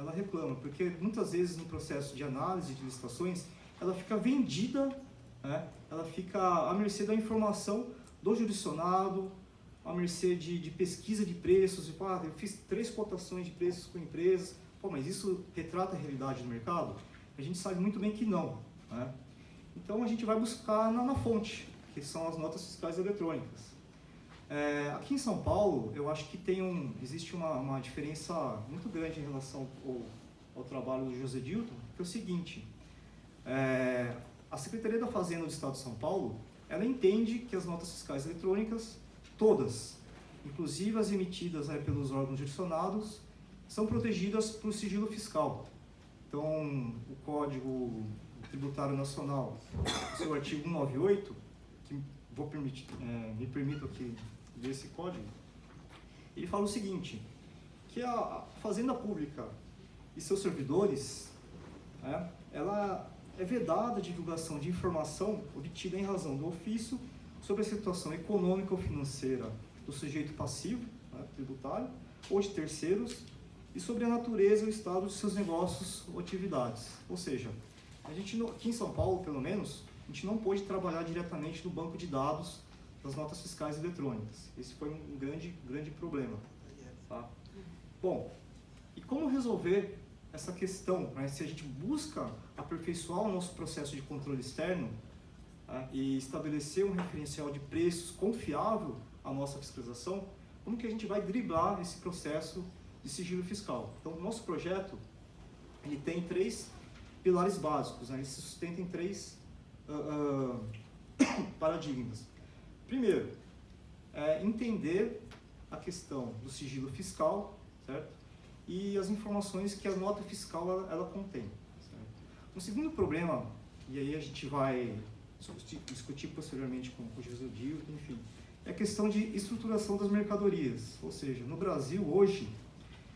ela reclama, porque muitas vezes no processo de análise de licitações, ela fica vendida, né? Ela fica à mercê da informação do jurisdicionado, à mercê de pesquisa de preços, tipo, eu fiz 3 cotações de preços com empresas, mas isso retrata a realidade do mercado? A gente sabe muito bem que não, né? Então a gente vai buscar na fonte, que são as notas fiscais eletrônicas. Aqui em São Paulo, eu acho que existe uma diferença muito grande em relação ao trabalho do José Dilton, que é o seguinte, a Secretaria da Fazenda do Estado de São Paulo, ela entende que as notas fiscais eletrônicas, todas, inclusive as emitidas pelos órgãos jurisdicionados, são protegidas por sigilo fiscal. Então, o Código Tributário Nacional, seu artigo 198, que me permito aqui ler esse código, ele fala o seguinte, que a Fazenda Pública e seus servidores, ela é vedada a divulgação de informação obtida em razão do ofício sobre a situação econômica ou financeira do sujeito passivo, tributário, ou de terceiros, e sobre a natureza e o estado de seus negócios ou atividades. Ou seja, a gente aqui em São Paulo, pelo menos, a gente não pôde trabalhar diretamente no banco de dados das notas fiscais eletrônicas. Esse foi um grande problema. Tá? Bom, e como resolver essa questão? Se a gente busca aperfeiçoar o nosso processo de controle externo e estabelecer um referencial de preços confiável à nossa fiscalização, como que a gente vai driblar esse processo de sigilo fiscal? Então, o nosso projeto ele tem 3 pilares básicos, ele se sustenta em 3 paradigmas. Primeiro, entender a questão do sigilo fiscal, certo? E as informações que a nota fiscal ela contém. Certo? Um segundo problema, e aí a gente vai discutir posteriormente com o José Dilton, enfim, é a questão de estruturação das mercadorias. Ou seja, no Brasil hoje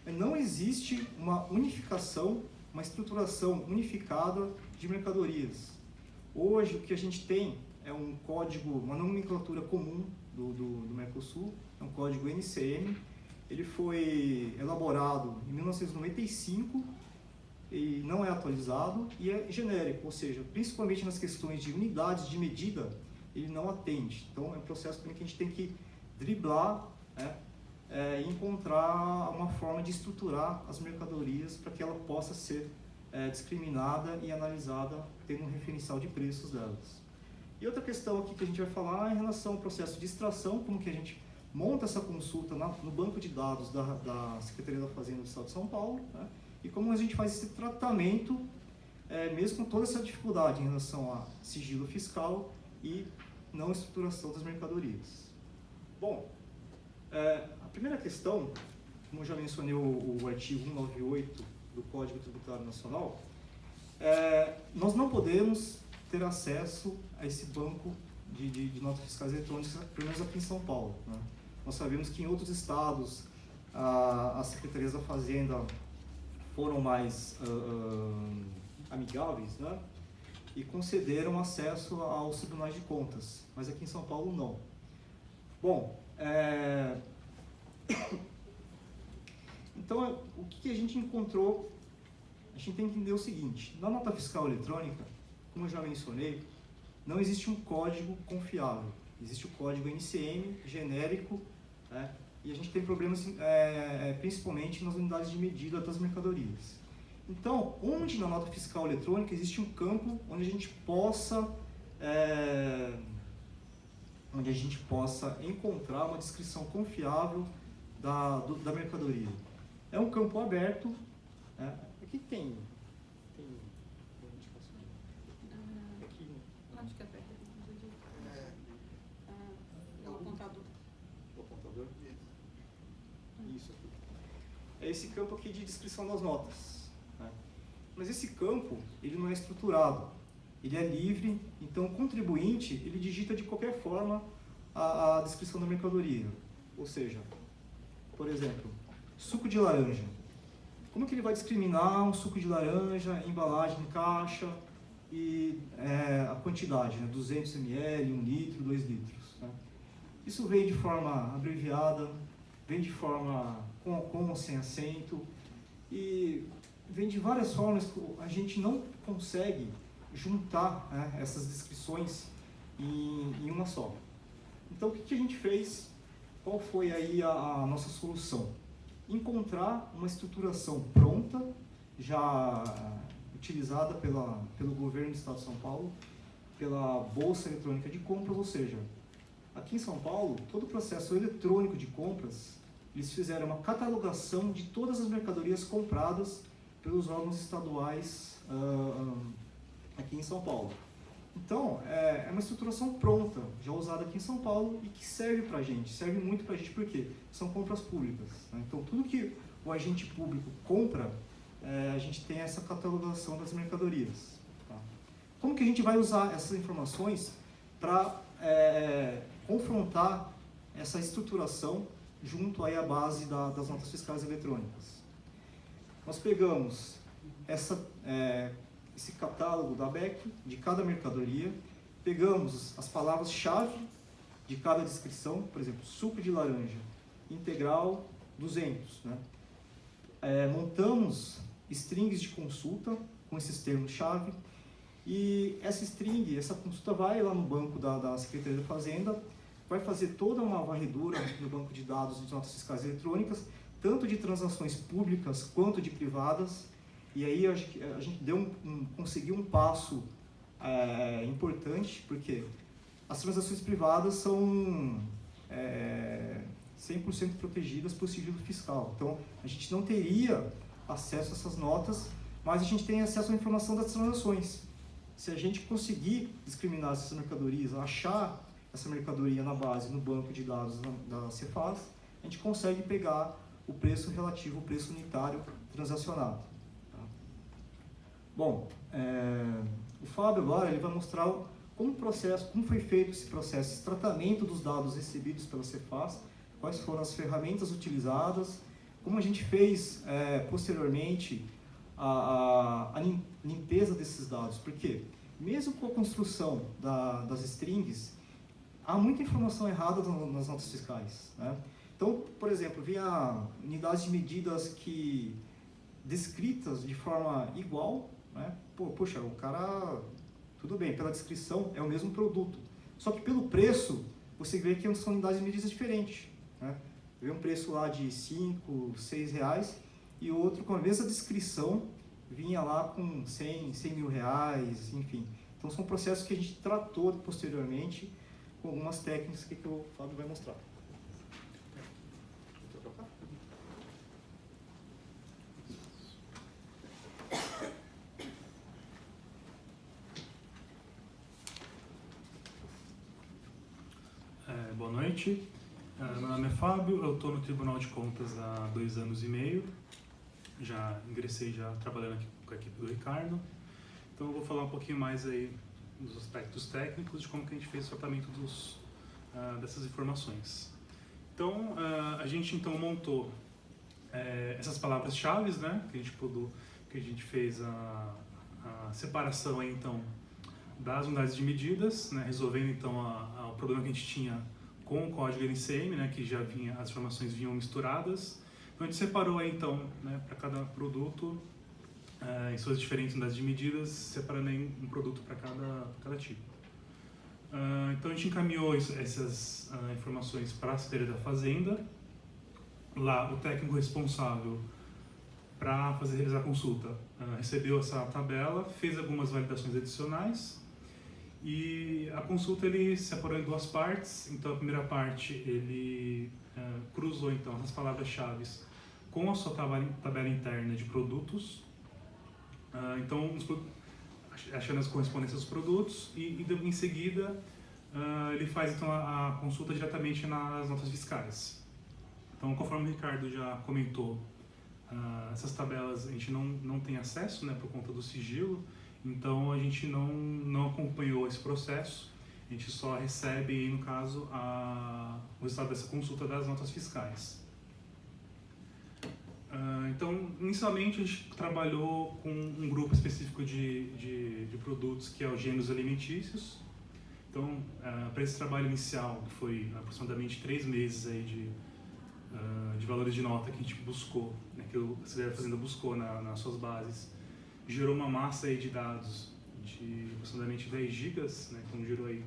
não existe uma unificação, uma estruturação unificada de mercadorias. Hoje o que a gente tem é um código, uma nomenclatura comum do Mercosul, é um código NCM. Ele foi elaborado em 1995 e não é atualizado e é genérico, ou seja, principalmente nas questões de unidades de medida, ele não atende. Então é um processo também que a gente tem que driblar, e encontrar uma forma de estruturar as mercadorias para que ela possa ser discriminada e analisada tendo um referencial de preços delas. E outra questão aqui que a gente vai falar é em relação ao processo de extração, como que a gente monta essa consulta no banco de dados da Secretaria da Fazenda do Estado de São Paulo, e como a gente faz esse tratamento, mesmo com toda essa dificuldade em relação a sigilo fiscal e não estruturação das mercadorias. Bom, a primeira questão, como eu já mencionei o artigo 198 do Código Tributário Nacional, nós não podemos ter acesso a esse banco de notas fiscais eletrônicas, pelo menos aqui em São Paulo. Nós sabemos que em outros estados as secretarias da Fazenda foram mais amigáveis, e concederam acesso aos tribunais de contas, mas aqui em São Paulo não. Bom, então o que a gente encontrou? A gente tem que entender o seguinte: na nota fiscal eletrônica, como eu já mencionei, não existe um código confiável. Existe o código NCM, genérico, e a gente tem problemas principalmente nas unidades de medida das mercadorias. Então, onde na nota fiscal eletrônica existe um campo onde a gente possa encontrar uma descrição confiável da mercadoria. É um campo aberto. Aqui tem acho que é perto é o apontador. O apontador? Isso aqui. É esse campo aqui de descrição das notas. Mas esse campo, ele não é estruturado. Ele é livre, então o contribuinte, ele digita de qualquer forma a descrição da mercadoria. Ou seja, por exemplo, suco de laranja. Como que ele vai discriminar um suco de laranja, embalagem em caixa e a quantidade, 200 ml, 1 litro, 2 litros. Isso vem de forma abreviada, vem de forma com ou sem acento, e de várias formas a gente não consegue juntar, né, essas descrições em uma só. Então o que a gente fez? Qual foi aí a nossa solução? Encontrar uma estruturação pronta, já utilizada pelo governo do Estado de São Paulo, pela Bolsa Eletrônica de Compras, ou seja, aqui em São Paulo, todo o processo eletrônico de compras, eles fizeram uma catalogação de todas as mercadorias compradas pelos órgãos estaduais aqui em São Paulo. Então, é uma estruturação pronta, já usada aqui em São Paulo e que serve pra gente, serve muito pra gente, porque são compras públicas, né? Então, tudo que o agente público compra, a gente tem essa catalogação das mercadorias. Tá? Como que a gente vai usar essas informações para confrontar essa estruturação junto aí à base das notas fiscais eletrônicas? Nós pegamos esse catálogo da ABEC, de cada mercadoria, pegamos as palavras-chave de cada descrição, por exemplo, suco de laranja, integral 200, né? Montamos strings de consulta com esses termos-chave e essa string, essa consulta vai lá no banco da Secretaria da Fazenda, vai fazer toda uma varredura no banco de dados de notas fiscais eletrônicas, tanto de transações públicas quanto de privadas. E aí a gente conseguiu um passo importante, porque as transações privadas são 100% protegidas por sigilo fiscal. Então, a gente não teria acesso a essas notas, mas a gente tem acesso à informação das transações. Se a gente conseguir discriminar essas mercadorias, achar essa mercadoria na base, no banco de dados da Cefaz, a gente consegue pegar o preço relativo, o preço unitário transacionado. Tá? Bom, o Fábio agora ele vai mostrar como foi feito esse processo, esse tratamento dos dados recebidos pela Cefaz, quais foram as ferramentas utilizadas, como a gente fez posteriormente a limpeza desses dados, porque mesmo com a construção das strings, há muita informação errada nas notas fiscais, né? Então, por exemplo, vinha unidades de medidas descritas de forma igual, né? Poxa, o cara, tudo bem, pela descrição é o mesmo produto, só que pelo preço você vê que são unidades de medidas diferentes, né? Vê um preço lá de 5, 6 reais e outro com a mesma descrição vinha lá com 100 mil reais, enfim. Então são processos que a gente tratou posteriormente com algumas técnicas que o Fábio vai mostrar. Boa noite, meu nome é Fábio, eu estou no Tribunal de Contas há 2 anos e meio, já ingressei trabalhando aqui com a equipe do Ricardo, então eu vou falar um pouquinho mais aí dos aspectos técnicos de como que a gente fez o tratamento dessas informações. Então, a gente montou essas palavras-chave, né, que a gente fez a separação aí, então, das unidades de medidas, né, resolvendo então o problema que a gente tinha com o código NCM, né, que já as informações vinham misturadas. Então a gente separou aí então, né, para cada produto, em suas diferentes unidades de medidas, separando aí um produto para cada tipo. Então a gente encaminhou essas informações para a Secretaria da Fazenda. Lá o técnico responsável para realizar a consulta recebeu essa tabela, fez algumas validações adicionais. E a consulta ele separou em 2 partes. Então a primeira parte ele cruzou então as palavras-chave com a sua tabela interna de produtos. Então achando as correspondências dos produtos e em seguida ele faz então a consulta diretamente nas notas fiscais. Então, conforme o Ricardo já comentou, essas tabelas a gente não tem acesso, né, por conta do sigilo. Então a gente não acompanhou esse processo, a gente só recebe, no caso, o resultado dessa consulta das notas fiscais. Então, inicialmente a gente trabalhou com um grupo específico de produtos que é os gêneros alimentícios. Então, para esse trabalho inicial, que foi aproximadamente 3 meses aí de valores de nota que a gente buscou, né, que o Acelera Fazenda buscou nas suas bases, gerou uma massa aí de dados de aproximadamente 10 gigas, né, então gerou aí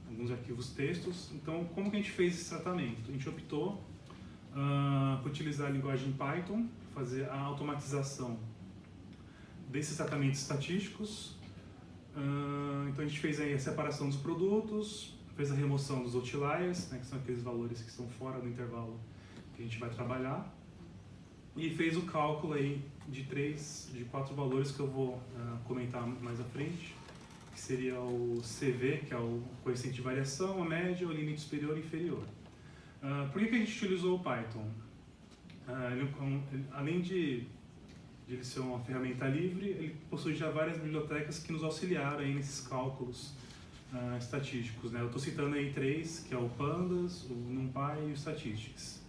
alguns arquivos textos. Então, como que a gente fez esse tratamento? A gente optou por utilizar a linguagem Python, fazer a automatização desses tratamentos estatísticos. Então a gente fez aí a separação dos produtos, fez a remoção dos outliers, né, que são aqueles valores que estão fora do intervalo que a gente vai trabalhar, e fez o cálculo aí de 4 valores que eu vou comentar mais à frente, que seria o CV, que é o coeficiente de variação, a média, o limite superior e inferior. Por que a gente utilizou o Python? Além de ele ser uma ferramenta livre, ele possui já várias bibliotecas que nos auxiliaram aí nesses cálculos estatísticos, né? Eu estou citando aí 3, que é o Pandas, o NumPy e o Statistics.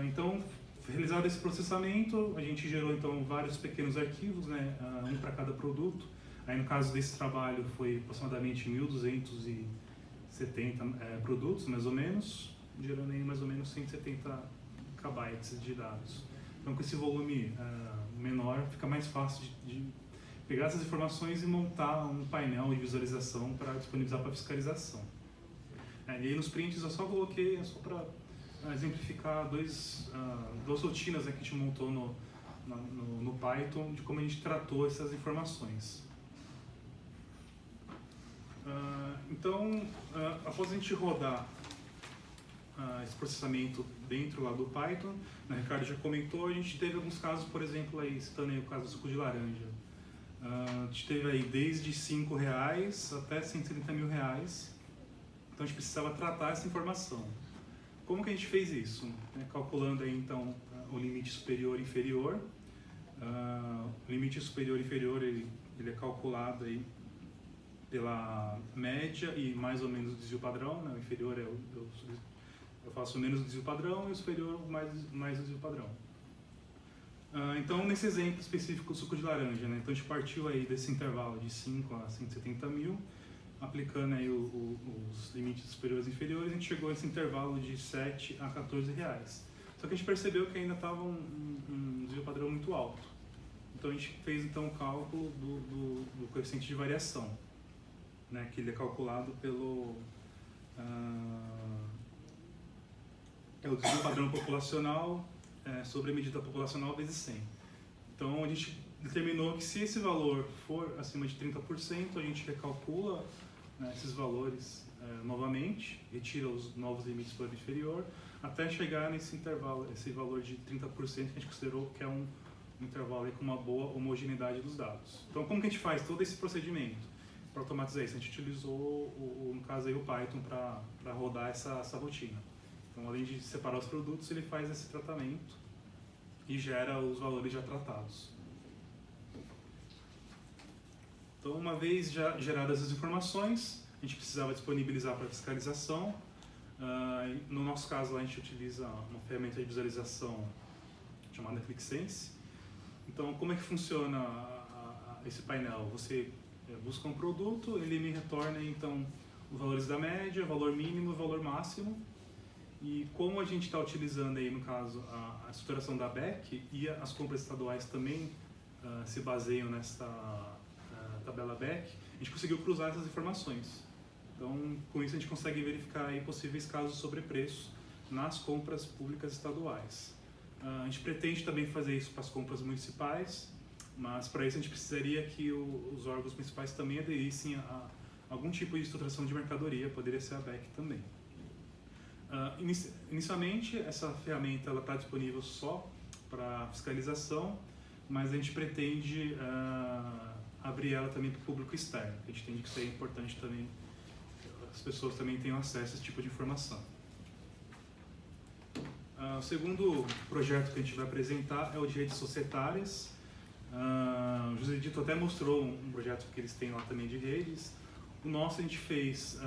Então, realizado esse processamento, a gente gerou então vários pequenos arquivos, né? Um para cada produto. Aí no caso desse trabalho foi aproximadamente 1.270 produtos, mais ou menos, gerando aí mais ou menos 170 KB de dados. Então, com esse volume menor, fica mais fácil de pegar essas informações e montar um painel de visualização para disponibilizar para fiscalização. E aí nos prints eu só coloquei, só para exemplificar duas rotinas, né, que a gente montou no Python, de como a gente tratou essas informações. Então, após a gente rodar esse processamento dentro lá do Python, o Ricardo já comentou, a gente teve alguns casos, por exemplo, aí, citando aí o caso do suco de laranja. A gente teve aí desde R$5 até R$170 mil. Então a gente precisava tratar essa informação. Como que a gente fez isso? Calculando aí então o limite superior e inferior. O limite superior e inferior ele é calculado aí pela média e mais ou menos o desvio padrão, né? O inferior eu faço menos o desvio padrão e o superior mais o desvio padrão. Então, nesse exemplo específico do suco de laranja, né? Então a gente partiu aí desse intervalo de 5 a 170 mil, aplicando aí os limites superiores e inferiores, a gente chegou a esse intervalo de 7 a 14 reais. Só que a gente percebeu que ainda estava um desvio padrão muito alto. Então a gente fez então o cálculo do coeficiente de variação, né? Que ele é calculado pelo o desvio padrão populacional sobre a medida populacional vezes 100. Então a gente determinou que se esse valor for acima de 30%, a gente recalcula, né, esses valores novamente, retira os novos limites para o inferior, até chegar nesse intervalo, esse valor de 30% que a gente considerou que é um intervalo aí com uma boa homogeneidade dos dados. Então como que a gente faz todo esse procedimento para automatizar isso? A gente utilizou, no caso aí, o Python para rodar essa rotina. Então, além de separar os produtos, ele faz esse tratamento e gera os valores já tratados. Então, uma vez já geradas as informações, a gente precisava disponibilizar para fiscalização. No nosso caso, a gente utiliza uma ferramenta de visualização chamada ClickSense. Então, como é que funciona esse painel? Você busca um produto, ele me retorna então os valores da média, valor mínimo e valor máximo. E como a gente está utilizando aí, no caso, a estruturação da BEC e as compras estaduais também se baseiam nessa tabela BEC, a gente conseguiu cruzar essas informações. Então, com isso a gente consegue verificar aí possíveis casos de sobrepreço nas compras públicas estaduais. A gente pretende também fazer isso para as compras municipais, mas para isso a gente precisaria que os órgãos municipais também aderissem a algum tipo de estruturação de mercadoria, poderia ser a BEC também. Inicialmente, essa ferramenta está disponível só para fiscalização, mas a gente pretende abrir ela também para o público externo. A gente entende que isso é importante também, as pessoas também tenham acesso a esse tipo de informação. O segundo projeto que a gente vai apresentar é o de redes societárias. O José Dito até mostrou um projeto que eles têm lá também de redes. O nosso a gente fez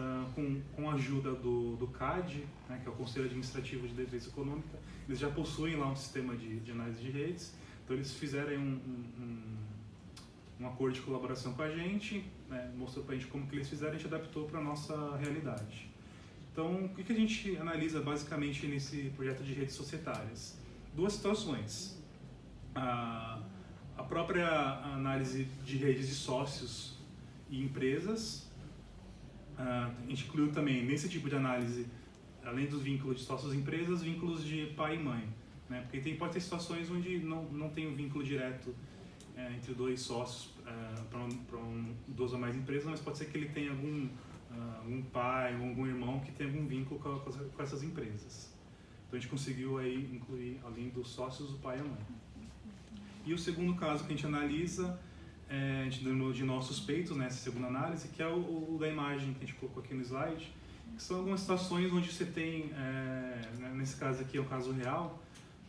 com a ajuda do CAD, né, que é o Conselho Administrativo de Defesa Econômica. Eles já possuem lá um sistema de análise de redes, então eles fizeram um acordo de colaboração com a gente, né, mostrou para a gente como que eles fizeram, a gente adaptou para a nossa realidade. Então, o que a gente analisa basicamente nesse projeto de redes societárias? Duas situações. A própria análise de redes de sócios e empresas. A gente incluiu também, nesse tipo de análise, além dos vínculos de sócios e empresas, vínculos de pai e mãe. Né? Porque pode ter situações onde não tem um vínculo direto entre dois sócios para duas ou mais empresas, mas pode ser que ele tenha algum pai ou algum irmão que tenha algum vínculo com essas empresas. Então a gente conseguiu aí incluir, além dos sócios, o pai e a mãe. E o segundo caso que a gente analisa, a gente denominou de nós suspeitos, nessa segunda análise, que é o da imagem que a gente colocou aqui no slide, que são algumas situações onde você tem, nesse caso aqui é um caso real,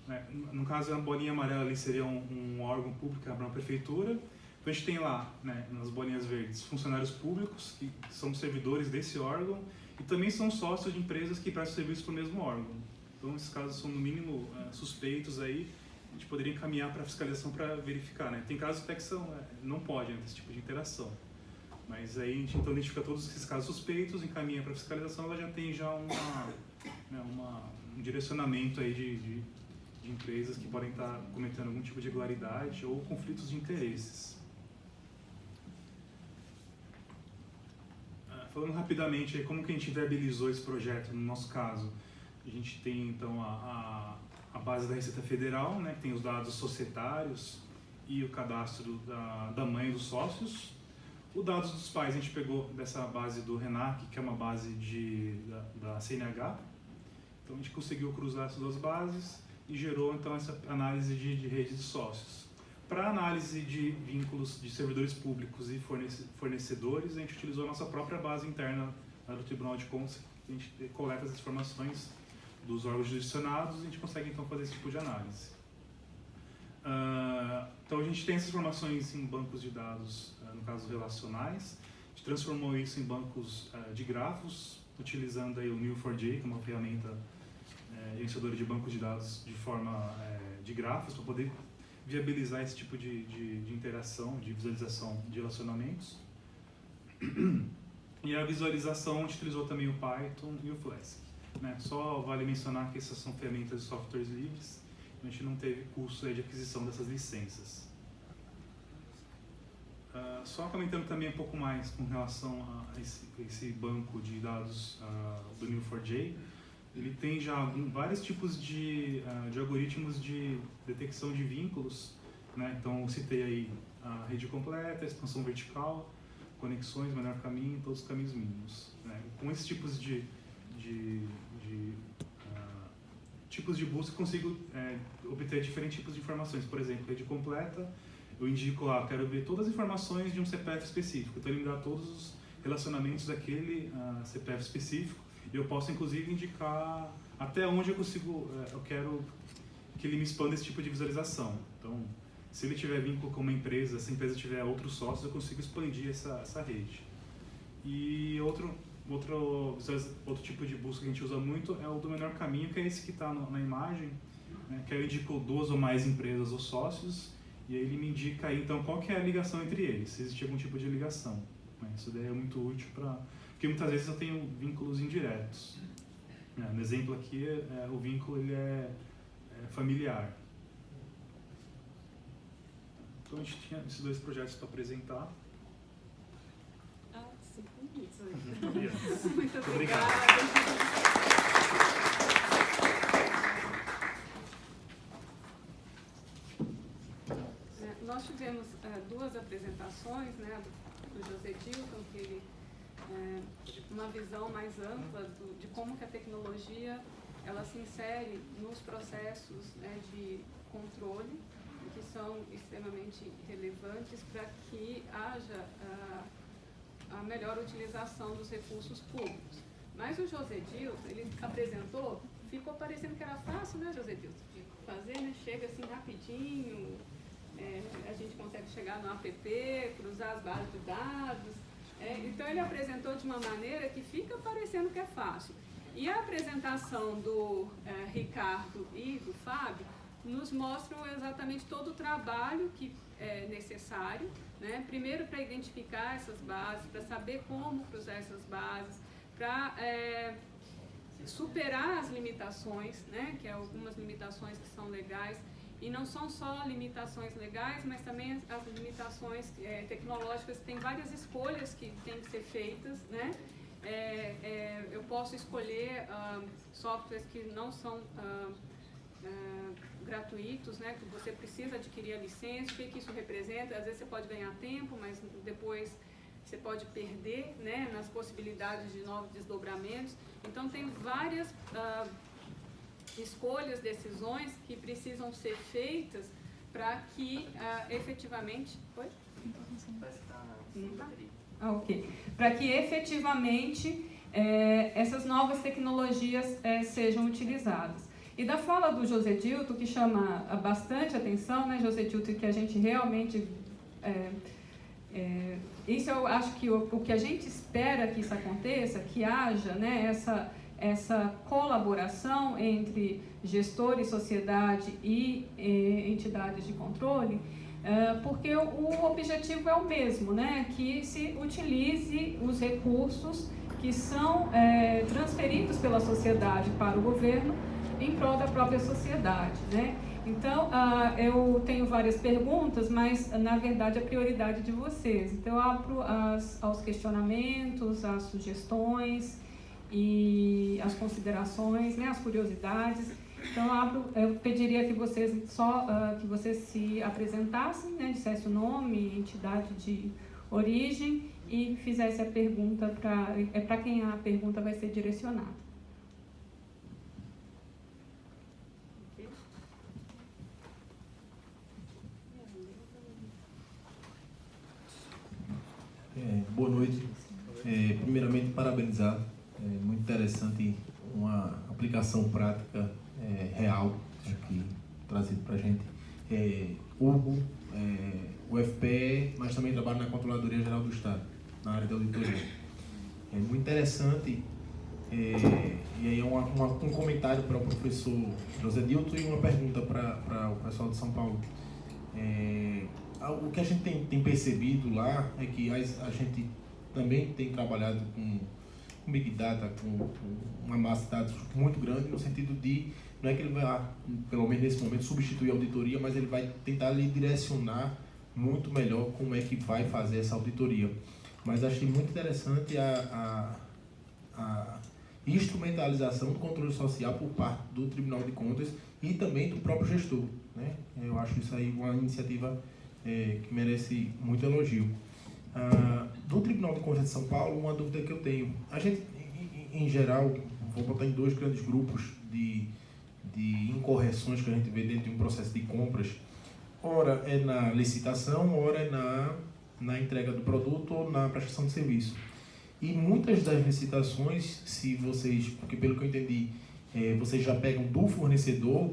né? No caso a bolinha amarela ali seria um órgão público, uma prefeitura. Então a gente tem lá, né, nas bolinhas verdes, funcionários públicos que são servidores desse órgão e também são sócios de empresas que prestam serviço para o mesmo órgão. Então esses casos são no mínimo suspeitos aí, a gente poderia encaminhar para a fiscalização para verificar, né? Tem casos até que não pode, né, esse tipo de interação. Mas aí a gente então identifica todos esses casos suspeitos, encaminha para a fiscalização, ela já tem um direcionamento aí de empresas que podem estar cometendo algum tipo de irregularidade ou conflitos de interesses. Falando rapidamente aí, como que a gente viabilizou esse projeto no nosso caso, a gente tem então a base da Receita Federal, né, que tem os dados societários e o cadastro da mãe dos sócios. Os dados dos pais a gente pegou dessa base do RENAC, que é uma base da CNH. Então a gente conseguiu cruzar essas duas bases e gerou então essa análise de rede de sócios. Para análise de vínculos de servidores públicos e fornecedores, a gente utilizou a nossa própria base interna do Tribunal de Contas, a gente coleta as informações dos órgãos jurisdicionados e a gente consegue então fazer esse tipo de análise. Então a gente tem essas informações em bancos de dados, no caso relacionais, a gente transformou isso em bancos de grafos, utilizando aí o Neo4j, que é uma ferramenta gerenciadora de bancos de dados de forma de grafos, para poder viabilizar esse tipo de interação, de visualização de relacionamentos. E a visualização a gente utilizou também o Python e o Flask. Né? Só vale mencionar que essas são ferramentas de softwares livres, a gente não teve custo de aquisição dessas licenças. Só comentando também um pouco mais com relação a esse banco de dados do Neo4j, ele tem já vários tipos de algoritmos de detecção de vínculos, né? Então eu citei aí a rede completa, a expansão vertical, conexões, menor caminho, todos os caminhos mínimos. Né? Com esses tipos de busca eu consigo obter diferentes tipos de informações. Por exemplo, rede completa, eu indico lá, quero ver todas as informações de um CPF específico, então ele me dá todos os relacionamentos daquele CPF específico. E eu posso, inclusive, indicar até onde eu quero que ele me expanda esse tipo de visualização. Então, se ele tiver vínculo com uma empresa, se a empresa tiver outros sócios, eu consigo expandir essa rede. E outro tipo de busca que a gente usa muito é o do menor caminho, que é esse que está na imagem, né, que eu indico duas ou mais empresas ou sócios, e aí ele me indica aí, então, qual que é a ligação entre eles, se existe algum tipo de ligação. Né? Isso daí é muito útil porque muitas vezes eu tenho vínculos indiretos. No exemplo aqui, o vínculo ele é familiar. Então a gente tinha esses dois projetos para apresentar. 5 minutos. Muito obrigado. Nós tivemos duas apresentações, né, do José Dilton, que uma visão mais ampla de como que a tecnologia ela se insere nos processos, né, de controle, que são extremamente relevantes para que haja a melhor utilização dos recursos públicos. Mas o José Dilton, ele apresentou, ficou parecendo que era fácil, né, José Dilton? Fazer, né, chega assim rapidinho, a gente consegue chegar no app, cruzar as bases de dados. Então ele apresentou de uma maneira que fica parecendo que é fácil. E a apresentação do Ricardo e do Fábio nos mostram exatamente todo o trabalho que é necessário, né? Primeiro para identificar essas bases, para saber como cruzar essas bases, para superar as limitações, né, que é algumas limitações que são legais, e não são só limitações legais, mas também as limitações tecnológicas. Tem várias escolhas que têm que ser feitas, né? Eu posso escolher softwares que não são gratuitos, né? Que você precisa adquirir a licença. O que isso representa? Às vezes você pode ganhar tempo, mas depois você pode perder, né, nas possibilidades de novos desdobramentos. Então tem várias escolhas, decisões que precisam ser feitas para que efetivamente... Oi? Ok. Para que efetivamente essas novas tecnologias sejam utilizadas. E da fala do José Dilton, que chama bastante atenção, né, José Dilton, que a gente realmente... isso eu acho que o que a gente espera que isso aconteça, que haja, né, essa colaboração entre gestor e sociedade e entidades de controle, porque o objetivo é o mesmo, né, que se utilize os recursos que são transferidos pela sociedade para o governo em prol da própria sociedade, né? Então, eu tenho várias perguntas, mas, na verdade, a prioridade de vocês. Então, eu abro aos questionamentos, às sugestões e às considerações, né, as curiosidades. Então, eu pediria que vocês que vocês se apresentassem, né, dissessem o nome, entidade de origem e fizessem a pergunta para quem a pergunta vai ser direcionada. Boa noite. Primeiramente, parabenizar. Muito interessante, uma aplicação prática real aqui trazido para a gente. Hugo, UFPE, mas também trabalho na Controladoria Geral do Estado, na área da auditoria. É muito interessante, e aí um comentário para o professor José Dilton e uma pergunta para o pessoal de São Paulo. O que a gente tem percebido lá é que a gente também tem trabalhado com Big Data, com uma massa de dados muito grande, no sentido de, não é que ele vai, pelo menos nesse momento, substituir a auditoria, mas ele vai tentar lhe direcionar muito melhor como é que vai fazer essa auditoria. Mas achei muito interessante a instrumentalização do controle social por parte do Tribunal de Contas e também do próprio gestor, né? Eu acho isso aí uma iniciativa que merece muito elogio. Do Tribunal de Contas de São Paulo, uma dúvida que eu tenho. A gente, em geral, vou botar em dois grandes grupos de incorreções que a gente vê dentro de um processo de compras. Ora é na licitação, ora é na entrega do produto ou na prestação de serviço. E muitas das licitações, porque pelo que eu entendi, vocês já pegam do fornecedor,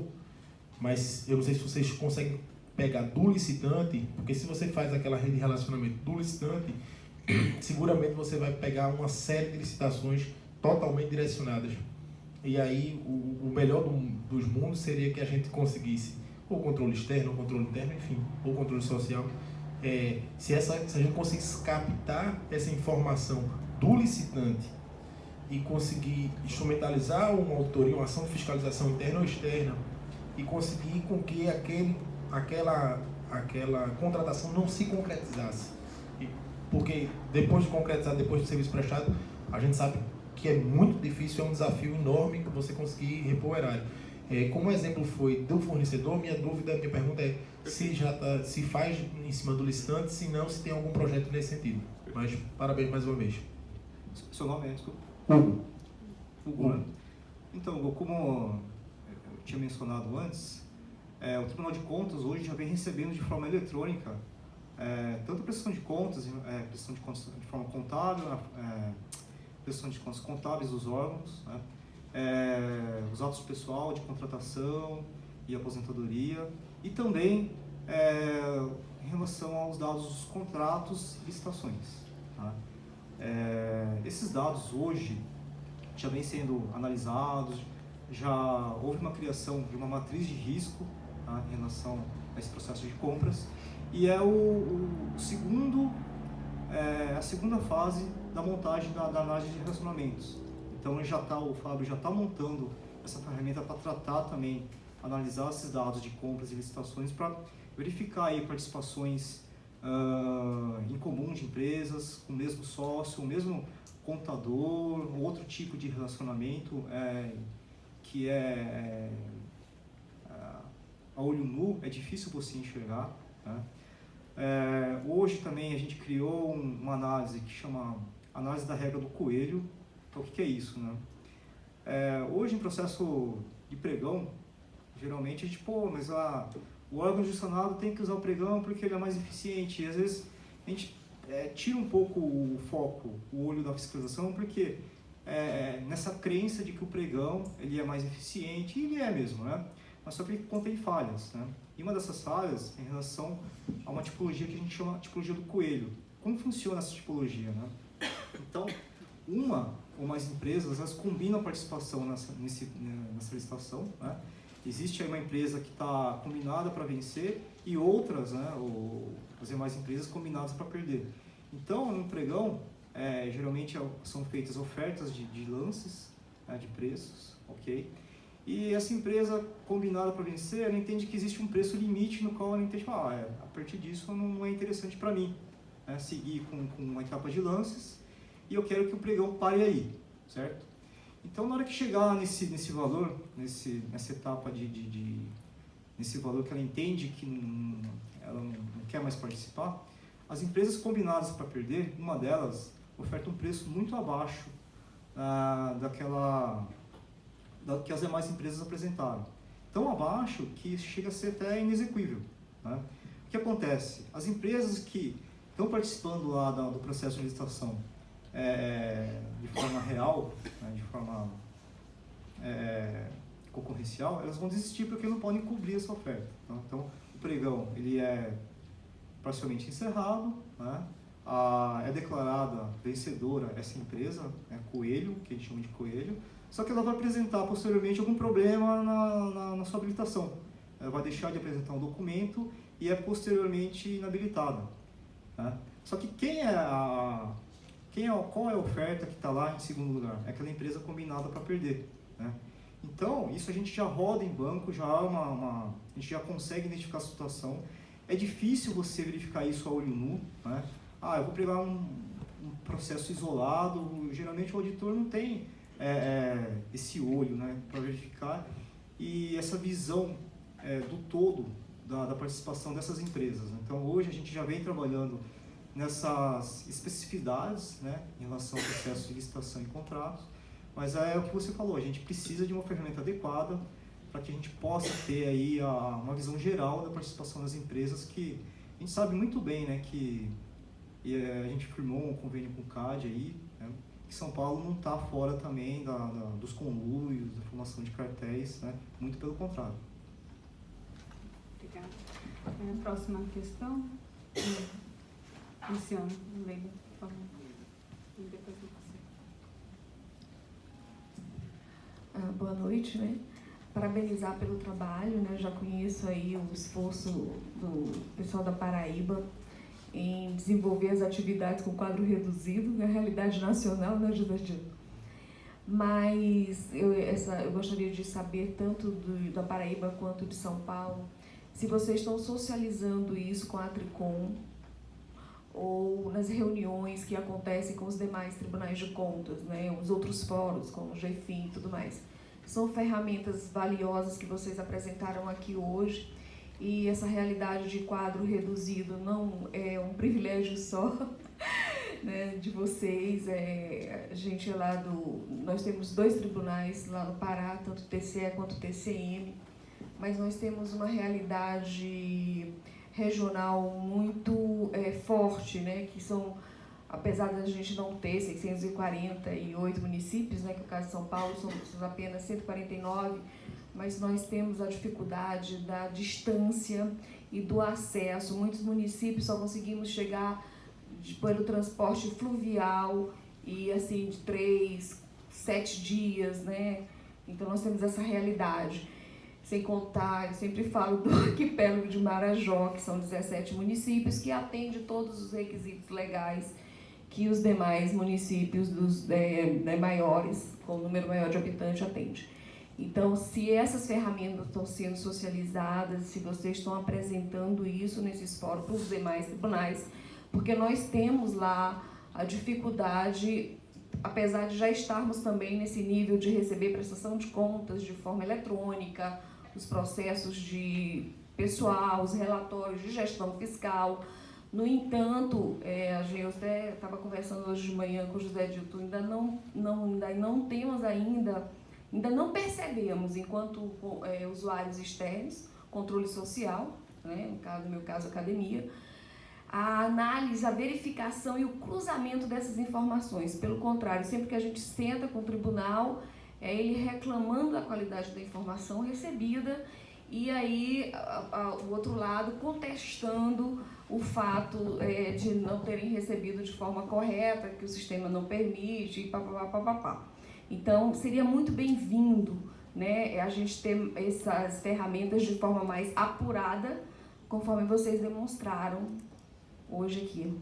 mas eu não sei se vocês conseguem pegar do licitante, porque se você faz aquela rede de relacionamento do licitante, seguramente você vai pegar uma série de licitações totalmente direcionadas. E aí o melhor dos mundos seria que a gente conseguisse ou controle externo, ou controle interno, enfim, ou controle social. Se a gente conseguisse captar essa informação do licitante e conseguir instrumentalizar uma auditoria, uma ação de fiscalização interna ou externa, e conseguir com que aquela contratação não se concretizasse. Porque depois de concretizar, depois do serviço prestado, a gente sabe que é muito difícil, é um desafio enorme você conseguir repor o erário. Como o exemplo foi do fornecedor, minha pergunta é se faz em cima do licitante, se não, se tem algum projeto nesse sentido. Mas parabéns mais uma vez. Seu nome é, desculpa? Hugo. Então, Hugo, como eu tinha mencionado antes, o Tribunal de Contas hoje já vem recebendo de forma eletrônica tanto prestação de contas, prestação de contas de forma contábil, prestação de contas contábeis dos órgãos, né? Os autos pessoal de contratação e aposentadoria, e também em relação aos dados dos contratos e licitações. Tá? Esses dados hoje já vêm sendo analisados, já houve uma criação de uma matriz de risco, tá, em relação a esse processo de compras, e é a segunda fase da montagem da análise de relacionamentos. Então o Fábio já está montando essa ferramenta para tratar também, analisar esses dados de compras e licitações para verificar aí participações em comum de empresas, com o mesmo sócio, o mesmo contador, outro tipo de relacionamento que a olho nu, é difícil você enxergar, né? Hoje também a gente criou uma análise que chama análise da regra do coelho. Então o que é isso, né? Hoje em processo de pregão, geralmente a gente, mas o órgão jurisdicionado tem que usar o pregão porque ele é mais eficiente. E às vezes a gente tira um pouco o foco, o olho da fiscalização, porque nessa crença de que o pregão ele é mais eficiente, e ele é mesmo, né? Mas só que ele contém falhas, né? E uma dessas falhas é em relação a uma tipologia que a gente chama de tipologia do coelho. Como funciona essa tipologia, né? Então, uma ou mais empresas, elas combinam a participação nessa licitação, né? Existe aí uma empresa que está combinada para vencer e outras, né, ou as demais empresas combinadas para perder. Então, no pregão, geralmente são feitas ofertas de lances, né, de preços, ok? E essa empresa combinada para vencer, ela entende que existe um preço limite no qual ela entende, a partir disso não é interessante para mim, né, seguir com uma etapa de lances, e eu quero que o pregão pare aí, certo? Então, na hora que chegar nesse valor, nessa etapa nesse valor que ela entende que ela não quer mais participar, as empresas combinadas para perder, uma delas oferta um preço muito abaixo que as demais empresas apresentaram. Tão abaixo que chega a ser até inexequível, né? O que acontece? As empresas que estão participando lá do processo de licitação de forma real, né, de forma concorrencial, elas vão desistir porque não podem cobrir essa oferta. Tá? Então, o pregão ele é parcialmente encerrado, né? É declarada vencedora essa empresa, né, Coelho, que a gente chama de Coelho, só que ela vai apresentar posteriormente algum problema na sua habilitação. Ela vai deixar de apresentar um documento e é posteriormente inabilitada, né? Só que qual é a oferta que está lá em segundo lugar? É aquela empresa combinada para perder, né? Então, isso a gente já roda em banco, a gente já consegue identificar a situação. É difícil você verificar isso a olho nu, né? Eu vou pregar um processo isolado, geralmente o auditor não tem esse olho, né, para verificar, e essa visão do todo da participação dessas empresas. Então, hoje a gente já vem trabalhando nessas especificidades, né, em relação ao processo de licitação e contratos, mas é o que você falou, a gente precisa de uma ferramenta adequada para que a gente possa ter aí uma visão geral da participação das empresas, que a gente sabe muito bem, né, que a gente firmou um convênio com o CAD aí, né, que São Paulo não está fora também dos conluios, da formação de cartéis, né, muito pelo contrário. Obrigada. Próxima questão. Luciano, leia, por favor. E depois você. Boa noite, né? Parabenizar pelo trabalho, né? Eu já conheço aí o esforço do pessoal da Paraíba em desenvolver as atividades com quadro reduzido, na realidade nacional, né, José Dilton? Mas eu gostaria de saber, tanto da Paraíba quanto de São Paulo, se vocês estão socializando isso com a Tricom, ou nas reuniões que acontecem com os demais tribunais de contas, né, os outros fóruns, como o GEFIM e tudo mais. São ferramentas valiosas que vocês apresentaram aqui hoje, e essa realidade de quadro reduzido não é um privilégio só, né, de vocês. A gente é lá nós temos 2 tribunais lá no Pará, tanto o TCE quanto o TCM, mas nós temos uma realidade regional muito forte, né, que são, apesar da gente não ter 648 municípios, né, que no caso de São Paulo são apenas 149, mas nós temos a dificuldade da distância e do acesso. Muitos municípios só conseguimos chegar pelo transporte fluvial e assim de 3, 7 dias, né? Então nós temos essa realidade. Sem contar, eu sempre falo do arquipélago de Marajó, que são 17 municípios, que atende todos os requisitos legais que os demais municípios maiores, com número maior de habitantes, atende. Então, se essas ferramentas estão sendo socializadas, se vocês estão apresentando isso nesses fóruns para os demais tribunais, porque nós temos lá a dificuldade, apesar de já estarmos também nesse nível de receber prestação de contas de forma eletrônica, os processos de pessoal, os relatórios de gestão fiscal. No entanto, eu até estava conversando hoje de manhã com o José Dilton, ainda não percebemos, enquanto usuários externos, controle social, né, no meu caso, academia, a análise, a verificação e o cruzamento dessas informações. Pelo contrário, sempre que a gente senta com o tribunal, é ele reclamando da qualidade da informação recebida e aí o outro lado contestando o fato de não terem recebido de forma correta, que o sistema não permite, e papapá. Então, seria muito bem-vindo, né, a gente ter essas ferramentas de forma mais apurada, conforme vocês demonstraram hoje aqui.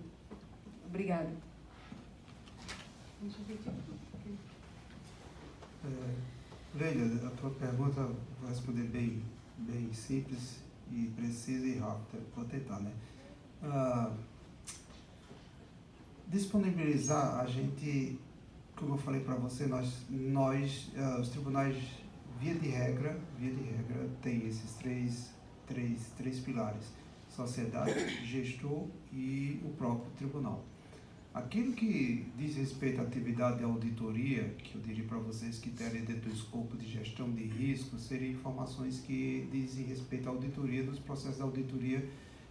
Obrigada. Leila, a tua pergunta vou responder bem simples e precisa e rápida. Vou tentar, né? Disponibilizar, a gente, como eu falei para você, nós os tribunais, via de regra, tem esses três pilares: sociedade, gestor e o próprio tribunal. Aquilo que diz respeito à atividade de auditoria, que eu diria para vocês que estaria dentro do escopo de gestão de risco, seriam informações que dizem respeito à auditoria, dos processos de auditoria,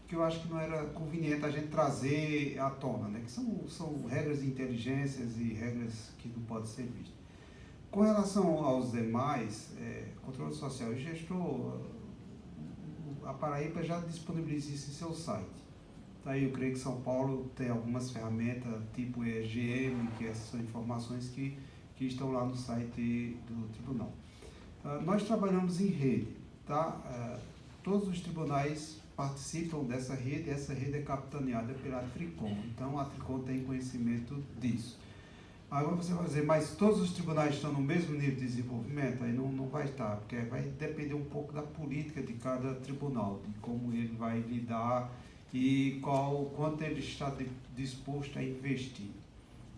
que eu acho que não era conveniente a gente trazer à tona, né? Que são regras de inteligências e regras que não podem ser vistas. Com relação aos demais, controle social e gestor, a Paraíba já disponibiliza isso em seu site. Aí eu creio que São Paulo tem algumas ferramentas tipo EGM, que essas são informações que estão lá no site do tribunal. Nós trabalhamos em rede, tá? Todos os tribunais participam dessa rede, e essa rede é capitaneada pela Tricom, então a Tricom tem conhecimento disso. Agora você vai dizer, mas todos os tribunais estão no mesmo nível de desenvolvimento? Aí não vai estar, porque vai depender um pouco da política de cada tribunal, de como ele vai lidar e quanto ele está disposto a investir.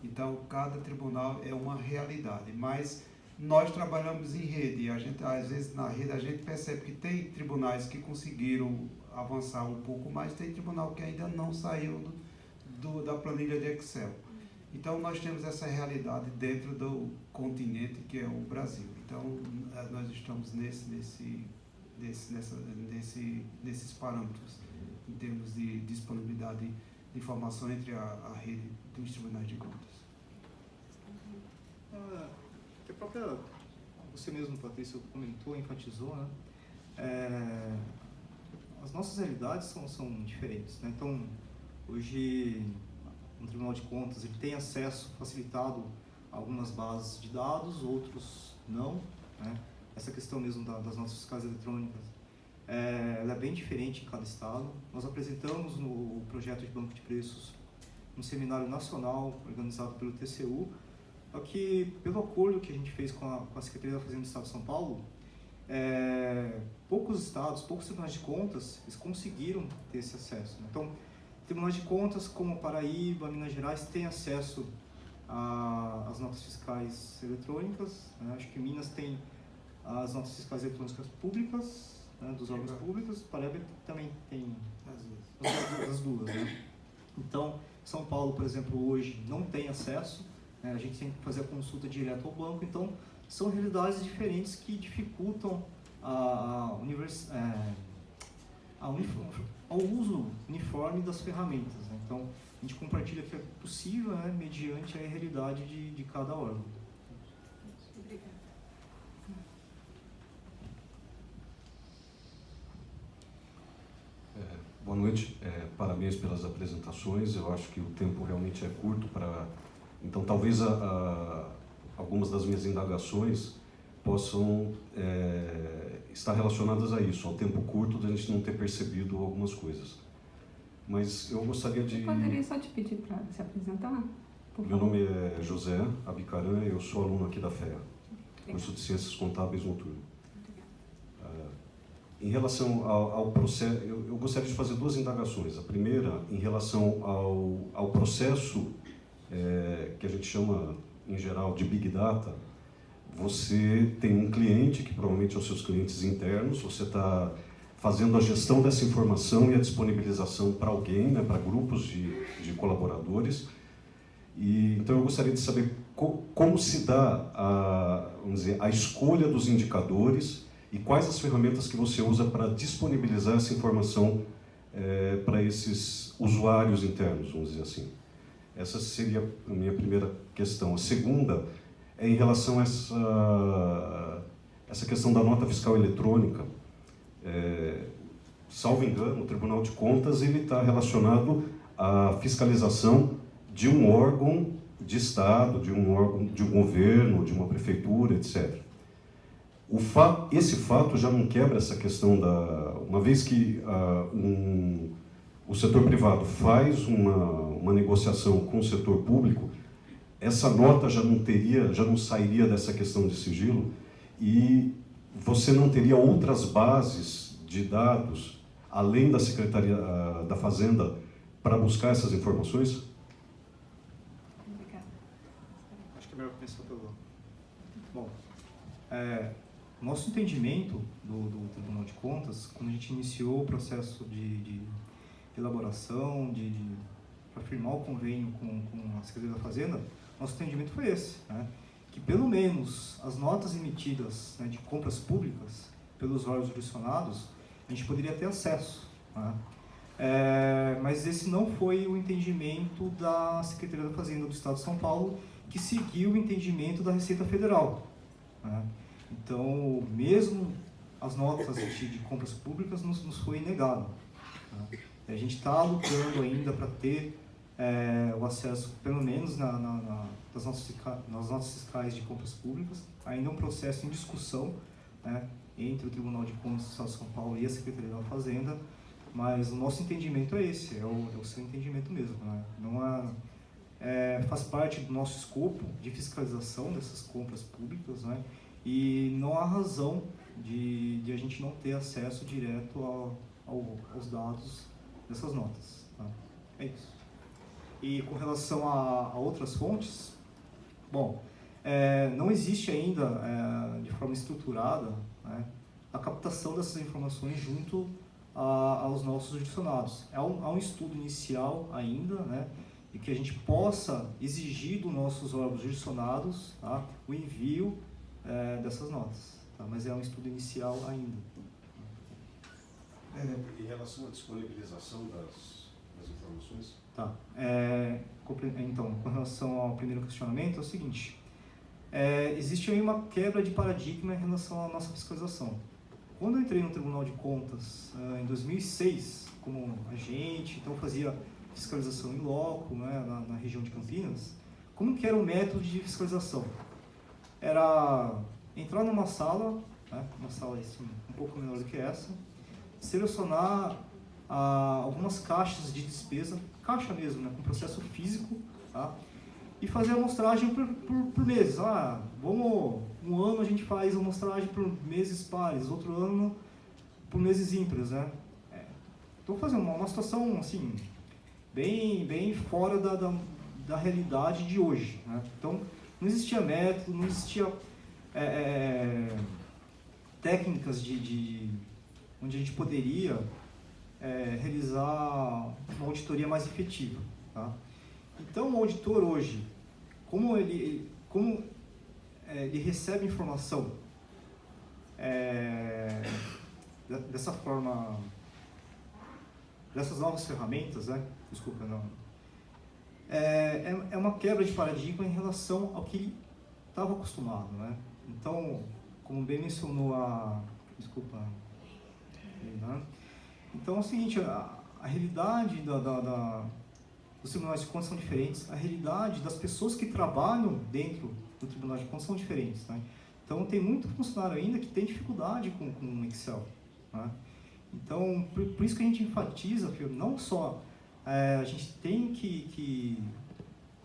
Então, cada tribunal é uma realidade, mas nós trabalhamos em rede, e a gente, às vezes, na rede, a gente percebe que tem tribunais que conseguiram avançar um pouco mais, tem tribunal que ainda não saiu da planilha de Excel. Então, nós temos essa realidade dentro do continente, que é o Brasil. Então, nós estamos nesses parâmetros, em termos de disponibilidade de informação entre a rede dos tribunais de contas. A própria, você mesmo, Patrícia, comentou, enfatizou, né? As nossas realidades são diferentes, né? Então, hoje, no Tribunal de Contas, ele tem acesso facilitado a algumas bases de dados, outros não, né? Essa questão mesmo das notas fiscais eletrônicas, ela é bem diferente em cada estado. Nós apresentamos no projeto de banco de preços um seminário nacional organizado pelo TCU, só que pelo acordo que a gente fez com a Secretaria da Fazenda do Estado de São Paulo, poucos tribunais de contas, eles conseguiram ter esse acesso, né? Então, tribunais de contas como Paraíba, Minas Gerais têm acesso às notas fiscais eletrônicas, né? Acho que Minas tem as notas fiscais eletrônicas públicas, né, dos órgãos públicos. Paraíba também tem as duas, né? Então, São Paulo, por exemplo, hoje não tem acesso, né? A gente tem que fazer a consulta direto ao banco. Então, são realidades diferentes que dificultam ao uso uniforme das ferramentas, né? Então, a gente compartilha que é possível, né, mediante a realidade de cada órgão. Obrigada. Boa noite, parabéns pelas apresentações. Eu acho que o tempo realmente é curto para... Então, talvez algumas das minhas indagações possam estar relacionadas a isso, ao tempo curto de a gente não ter percebido algumas coisas. Mas eu gostaria de... Eu poderia só te pedir para se apresentar? Meu nome é José Abicaran, eu sou aluno aqui da FEA, curso de Ciências Contábeis Noturno. Em relação ao processo, eu gostaria de fazer duas indagações. A primeira, em relação ao processo que a gente chama, em geral, de Big Data. Você tem um cliente, que provavelmente são seus clientes internos, você está fazendo a gestão dessa informação e a disponibilização para alguém, né, para grupos de colaboradores. Então eu gostaria de saber como se dá vamos dizer, a escolha dos indicadores e quais as ferramentas que você usa para disponibilizar essa informação para esses usuários internos, vamos dizer assim. Essa seria a minha primeira questão. A segunda é em relação a essa questão da nota fiscal eletrônica. Salvo engano, o Tribunal de Contas está relacionado à fiscalização de um órgão de Estado, de um órgão de um governo, de uma prefeitura, etc. Esse fato já não quebra essa questão uma vez que o setor privado faz uma negociação com o setor público, essa nota já não sairia dessa questão de sigilo e você não teria outras bases de dados além da Secretaria da Fazenda para buscar essas informações? Acho que é melhor começar pelo... Bom, nosso entendimento do Tribunal de Contas, quando a gente iniciou o processo de elaboração, para firmar o convênio com a Secretaria da Fazenda, nosso entendimento foi esse, né? Que pelo menos as notas emitidas, né, de compras públicas pelos órgãos jurisdicionados, a gente poderia ter acesso, né? Mas esse não foi o entendimento da Secretaria da Fazenda do Estado de São Paulo, que seguiu o entendimento da Receita Federal, né? Então, mesmo as notas de compras públicas nos foi negado, né? A gente está lutando ainda para ter o acesso, pelo menos nas notas fiscais de compras públicas. Ainda é um processo em discussão, né, entre o Tribunal de Contas do Estado de São Paulo e a Secretaria da Fazenda, mas o nosso entendimento é esse, é o seu entendimento mesmo, né? Não faz parte do nosso escopo de fiscalização dessas compras públicas, né? E não há razão de a gente não ter acesso direto aos dados dessas notas, tá? É isso. E com relação a outras fontes, bom, não existe ainda de forma estruturada, né, a captação dessas informações junto aos nossos jurisdicionados. Há um estudo inicial ainda, né, e que a gente possa exigir dos nossos órgãos jurisdicionados, tá, o envio dessas notas, tá, mas é um estudo inicial ainda. Em relação à disponibilização das informações? Tá. Então, com relação ao primeiro questionamento, é o seguinte: existe aí uma quebra de paradigma em relação à nossa fiscalização. Quando eu entrei no Tribunal de Contas em 2006, como agente, então fazia fiscalização em loco, né, na região de Campinas. Como que era o método de fiscalização? Era entrar numa sala, né, uma sala assim, um pouco menor do que essa, selecionar algumas caixas de despesa, caixa mesmo, né, com processo físico, tá? E fazer a amostragem por meses. Um ano a gente faz a amostragem por meses pares, outro ano por meses ímpares, né? Estou fazendo uma situação assim, bem fora da realidade de hoje, né? Então, não existia método, não existia técnicas onde a gente poderia realizar uma auditoria mais efetiva, tá? Então, o auditor hoje, como ele recebe informação dessa forma, dessas novas ferramentas, né? Desculpa, não. É uma quebra de paradigma em relação ao que ele estava acostumado, né? Então, como bem mencionou desculpa, né? Então é o seguinte, a realidade dos tribunais de contas são diferentes, a realidade das pessoas que trabalham dentro do Tribunal de Contas são diferentes, né? Então tem muito funcionário ainda que tem dificuldade com o Excel, né? Então, por isso que a gente enfatiza, filho, não só a gente tem que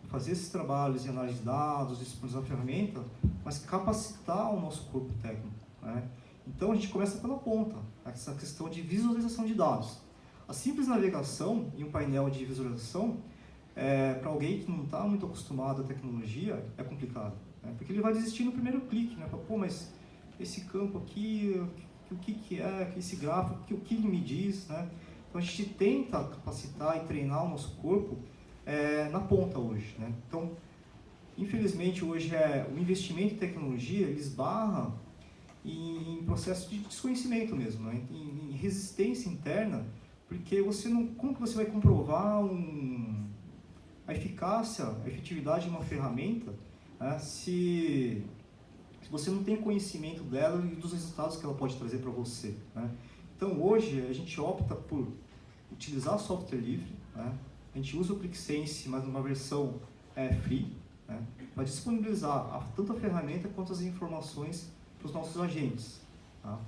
fazer esses trabalhos em análise de dados, disponibilizar a ferramenta, mas capacitar o nosso corpo técnico, né? Então a gente começa pela ponta, essa questão de visualização de dados. A simples navegação em um painel de visualização, para alguém que não está muito acostumado à tecnologia, é complicado, né? Porque ele vai desistir no primeiro clique, né? Fala, pô, mas esse campo aqui, o que é, esse gráfico, o que ele me diz, né? Então a gente tenta capacitar e treinar o nosso corpo na ponta hoje, né? Então, infelizmente hoje o investimento em tecnologia ele esbarra em processo de desconhecimento mesmo, né? Em resistência interna, porque como que você vai comprovar a eficácia, a efetividade de uma ferramenta, né, se você não tem conhecimento dela e dos resultados que ela pode trazer para você, né? Então hoje a gente opta por utilizar software livre, né? A gente usa o ClickSense, mas numa versão free, né? Para disponibilizar tanto a ferramenta quanto as informações para os nossos agentes, tá?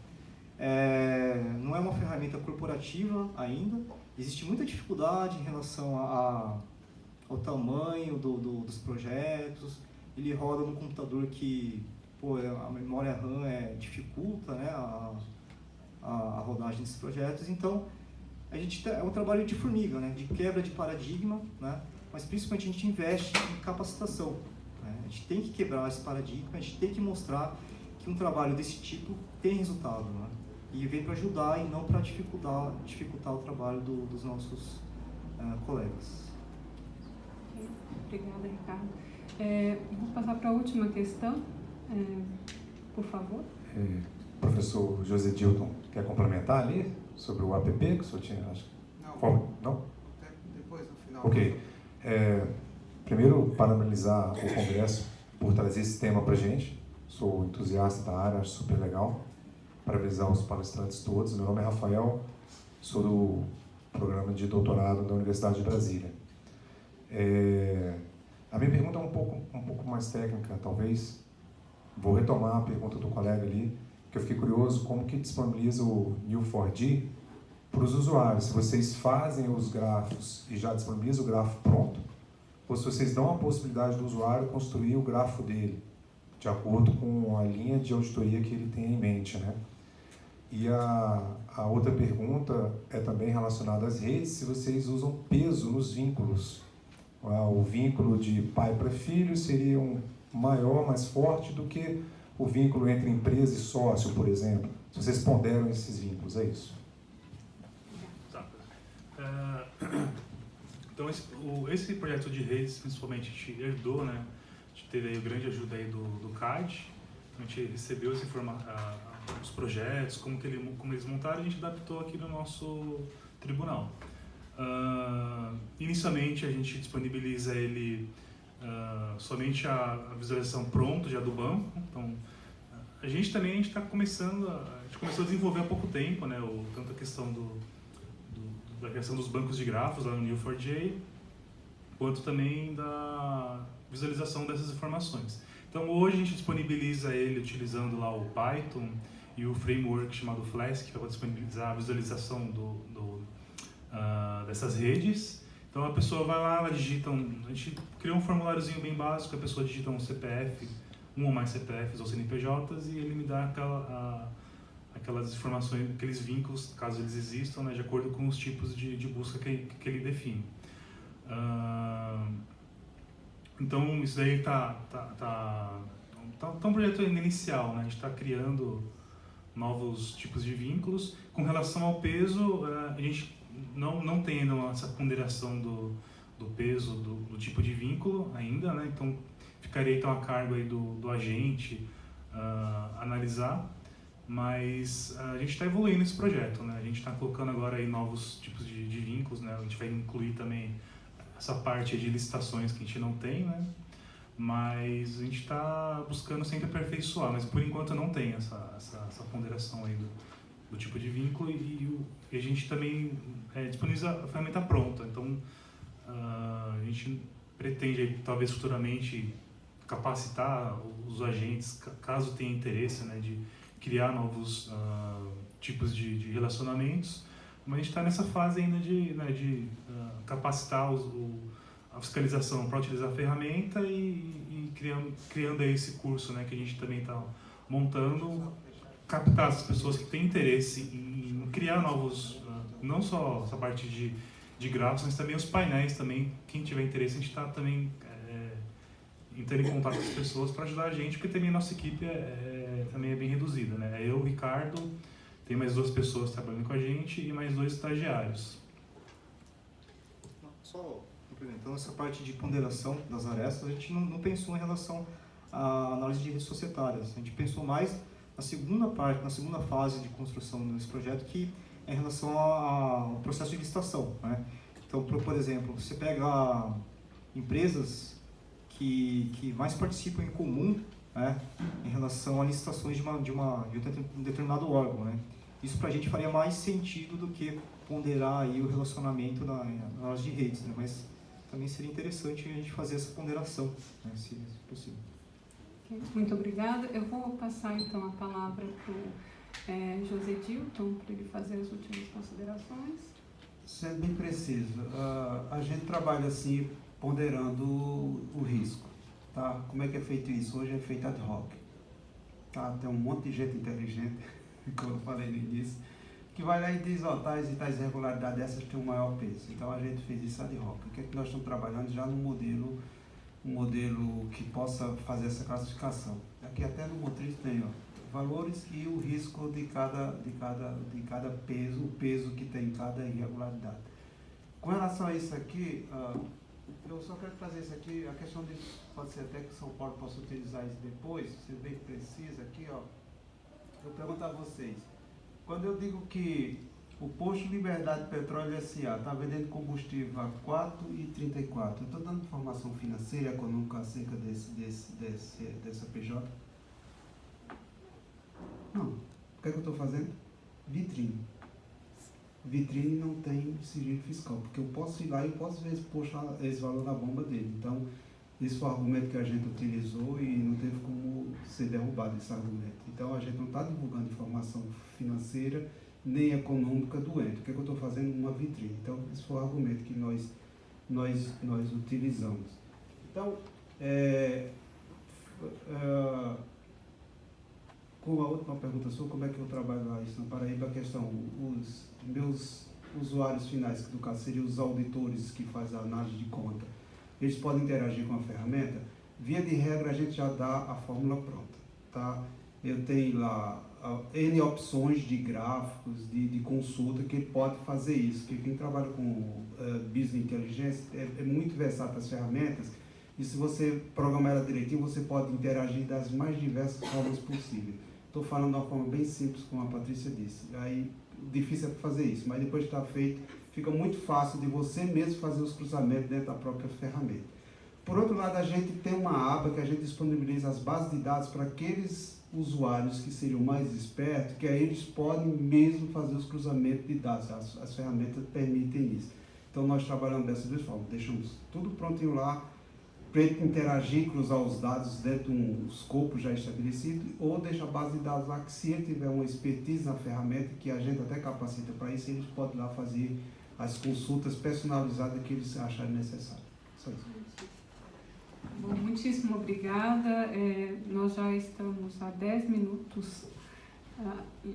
Não é uma ferramenta corporativa ainda, existe muita dificuldade em relação ao tamanho dos projetos, ele roda num computador que a memória RAM dificulta, né, a rodagem desses projetos. Então é um trabalho de formiga, né, de quebra de paradigma, né, mas principalmente a gente investe em capacitação, né? A gente tem que quebrar esse paradigma, a gente tem que mostrar que um trabalho desse tipo tem resultado, né, e vem para ajudar e não para dificultar o trabalho dos nossos colegas. Obrigada, Ricardo. Vou passar para a última questão, por favor. Professor José Dilton, quer complementar ali sobre o app que o senhor tinha? Acho. Não? Depois, no final. Ok. Primeiro, parabenizar o Congresso por trazer esse tema para a gente. Sou entusiasta da área, acho super legal. Parabenizar os palestrantes todos. Meu nome é Rafael, sou do programa de doutorado da Universidade de Brasília. A minha pergunta é um pouco mais técnica, talvez. Vou retomar a pergunta do colega ali, que eu fiquei curioso como que disponibiliza o Neo4j para os usuários. Se vocês fazem os grafos e já disponibilizam o grafo pronto, ou se vocês dão a possibilidade do usuário construir o grafo dele, de acordo com a linha de auditoria que ele tem em mente, né? E a outra pergunta é também relacionada às redes, se vocês usam peso nos vínculos. O vínculo de pai para filho seria maior, mais forte do que o vínculo entre empresa e sócio, por exemplo. Se vocês ponderam esses vínculos, é isso? Tá. Então, esse projeto de redes, principalmente, a gente herdou, né? A gente teve aí a grande ajuda aí do CAD. A gente recebeu os projetos, como eles montaram, e a gente adaptou aqui no nosso tribunal. Inicialmente a gente disponibiliza ele somente a visualização pronta já do banco. Então a gente está começando a gente começou a desenvolver há pouco tempo, né, tanto a questão da criação dos bancos de grafos lá no Neo4j, quanto também da visualização dessas informações. Então hoje a gente disponibiliza ele utilizando lá o Python e o framework chamado Flask para disponibilizar a visualização dessas redes. Então a pessoa vai lá, ela digita a gente criou um formuláriozinho bem básico, a pessoa digita um CPF, um ou mais CPFs ou CNPJs, e ele me dá aquelas informações, aqueles vínculos, caso eles existam, né, de acordo com os tipos de busca que ele define. Então isso daí tá um projeto ainda inicial, né? A gente está criando novos tipos de vínculos. Com relação ao peso, a gente não tem ainda essa ponderação do peso, do tipo de vínculo ainda, né? Então ficaria então a cargo aí do agente analisar, mas a gente está evoluindo esse projeto, né? A gente está colocando agora aí novos tipos de vínculos, né? A gente vai incluir também essa parte de licitações que a gente não tem, né? Mas a gente está buscando sempre aperfeiçoar, mas por enquanto não tem essa ponderação aí do tipo de vínculo, e a gente também disponibiliza a ferramenta pronta. Então a gente pretende talvez futuramente capacitar os agentes, caso tenha interesse, né, de criar novos tipos de relacionamentos, mas a gente está nessa fase ainda de capacitar fiscalização para utilizar a ferramenta e criando aí esse curso, né, que a gente também está montando, captar as pessoas que têm interesse em criar novos, não só essa parte de gráficos, mas também os painéis também. Quem tiver interesse, a gente está também entrando em contato com as pessoas para ajudar a gente, porque também a nossa equipe também é bem reduzida, né? Eu, o Ricardo, tem mais 2 pessoas trabalhando com a gente e mais 2 estagiários. Só complementando essa parte de ponderação das arestas, a gente não pensou em relação à análise de redes societárias. A gente pensou mais na segunda fase de construção desse projeto, que é em relação ao processo de licitação, né? Então, por exemplo, você pega empresas que mais participam em comum, né, em relação a licitações de um determinado órgão, né? Isso para a gente faria mais sentido do que ponderar aí o relacionamento na análise de redes, né? Mas também seria interessante a gente fazer essa ponderação, né, se possível. Okay. Muito obrigada. Eu vou passar então a palavra para o José Dilton, para ele fazer as últimas considerações. Sendo bem preciso, a gente trabalha assim, ponderando o risco, tá? Como é que é feito isso? Hoje é feito ad hoc, tá? Tem um monte de gente inteligente, como eu falei no início, que vai lá e diz, ó, tais e tais irregularidades dessas têm um maior peso. Então a gente fez isso ad hoc. O que é que nós estamos trabalhando já no modelo, um modelo que possa fazer essa classificação. Aqui até no motriz tem, ó, valores e o risco de cada peso, o peso que tem em cada irregularidade. Com relação a isso aqui, eu só quero trazer isso aqui, a questão de, pode ser até que São Paulo possa utilizar isso depois, ser bem preciso aqui, ó. Eu pergunto a vocês, quando eu digo que o Posto Liberdade Petróleo S.A. está vendendo combustível a R$ 4,34, eu estou dando informação financeira, econômica acerca dessa PJ? Não. O que é que eu estou fazendo? Vitrine. Vitrine não tem sigilo fiscal, porque eu posso ir lá e posso ver esse valor na bomba dele. Então, esse foi o argumento que a gente utilizou e não teve como ser derrubado esse argumento. Então, a gente não está divulgando informação financeira nem econômica do ente. O que é que eu estou fazendo? Uma vitrine. Então, esse foi o argumento que nós utilizamos. Então, com a última pergunta sua, como é que eu trabalho lá isso na Paraíba, a questão, os meus usuários finais, que no caso seriam os auditores que fazem a análise de conta, eles podem interagir com a ferramenta. Via de regra, a gente já dá a fórmula pronta, tá? Eu tenho lá N opções de gráficos, de consulta, que ele pode fazer isso, porque quem trabalha com Business Intelligence é muito versátil as ferramentas, e se você programar ela direitinho, você pode interagir das mais diversas formas possíveis. Estou falando de uma forma bem simples, como a Patrícia disse. Aí, difícil é fazer isso, mas depois que está feito, fica muito fácil de você mesmo fazer os cruzamentos dentro da própria ferramenta. Por outro lado, a gente tem uma aba que a gente disponibiliza as bases de dados para aqueles usuários que seriam mais espertos, que aí eles podem mesmo fazer os cruzamentos de dados. As ferramentas permitem isso. Então, nós trabalhamos dessas duas formas. Deixamos tudo prontinho lá, para ele interagir, cruzar os dados dentro de um escopo já estabelecido, ou deixa a base de dados lá, que se ele tiver uma expertise na ferramenta, que a gente até capacita para isso, eles podem lá fazer as consultas personalizadas que eles acharem necessário. Só isso. Bom, muitíssimo obrigada. Nós já estamos há 10 minutos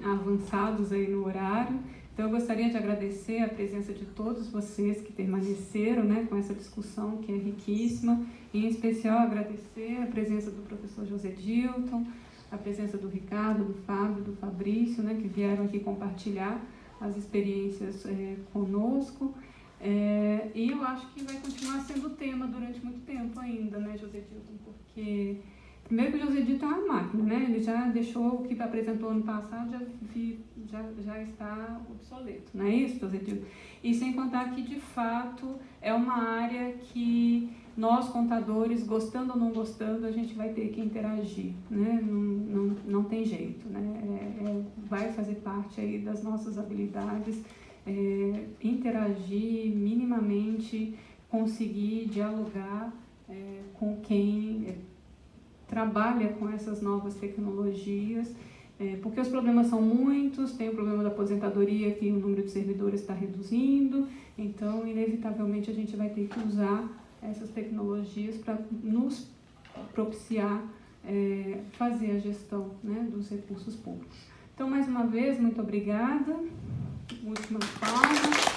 avançados aí no horário. Então, eu gostaria de agradecer a presença de todos vocês que permaneceram, né, com essa discussão que é riquíssima. Em especial, agradecer a presença do professor José Dilton, a presença do Ricardo, do Fábio, do Fabrício, né, que vieram aqui compartilhar as experiências conosco. E eu acho que vai continuar sendo tema durante muito tempo ainda, né, José Dilton, porque... Primeiro que o José Dilton é uma máquina, né? Ele já deixou o que apresentou ano passado, já está obsoleto, não é isso, José Dilton? E sem contar que, de fato, é uma área que nós, contadores, gostando ou não gostando, a gente vai ter que interagir, né? Não tem jeito, né? Vai fazer parte aí das nossas habilidades, interagir minimamente, conseguir dialogar com quem... trabalha com essas novas tecnologias, porque os problemas são muitos, tem o problema da aposentadoria, que o número de servidores está reduzindo, então, inevitavelmente, a gente vai ter que usar essas tecnologias para nos propiciar fazer a gestão, né, dos recursos públicos. Então, mais uma vez, muito obrigada. Últimas palmas.